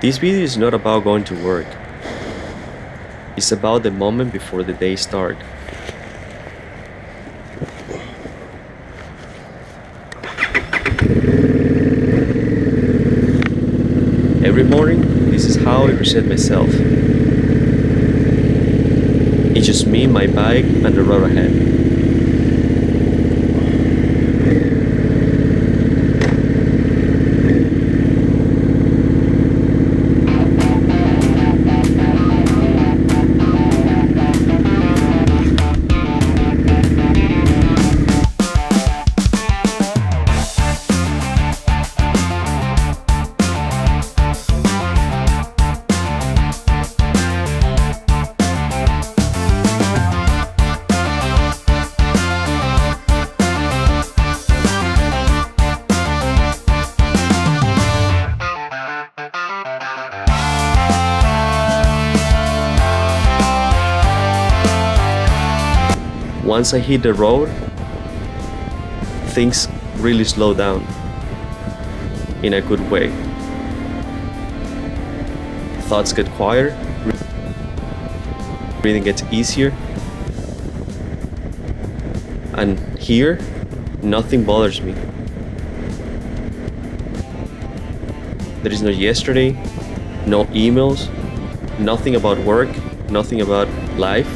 This video is not about going to work. It's about the moment before the day starts. Every morning, this is how I reset myself. It's just me, my bike, and the road ahead. Once I hit the road, things really slow down in a good way. Thoughts get quieter, breathing gets easier, and here, nothing bothers me. There is no yesterday, no emails, nothing about work, nothing about life.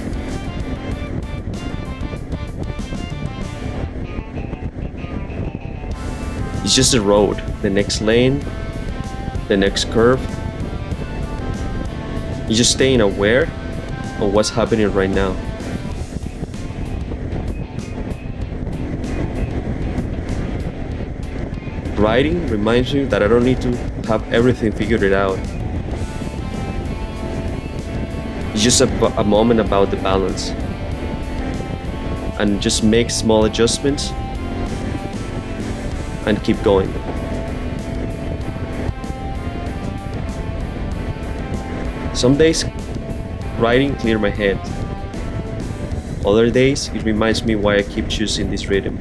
It's just the road, the next lane, the next curve. You're just staying aware of what's happening right now. Riding reminds me that I don't need to have everything figured out. It's just a moment about the balance. And just make small adjustments and keep going. Some days, riding clears my head. Other days, it reminds me why I keep choosing this rhythm,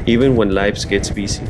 even when life gets busy.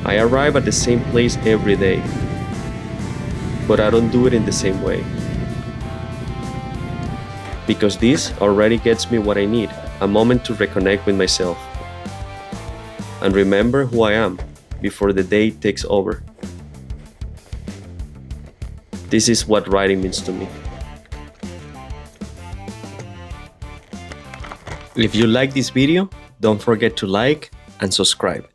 I arrive at the same place every day, but I don't do it in the same way. Because this already gets me what I need, a moment to reconnect with myself and remember who I am before the day takes over. This is what riding means to me. If you like this video, don't forget to like and subscribe.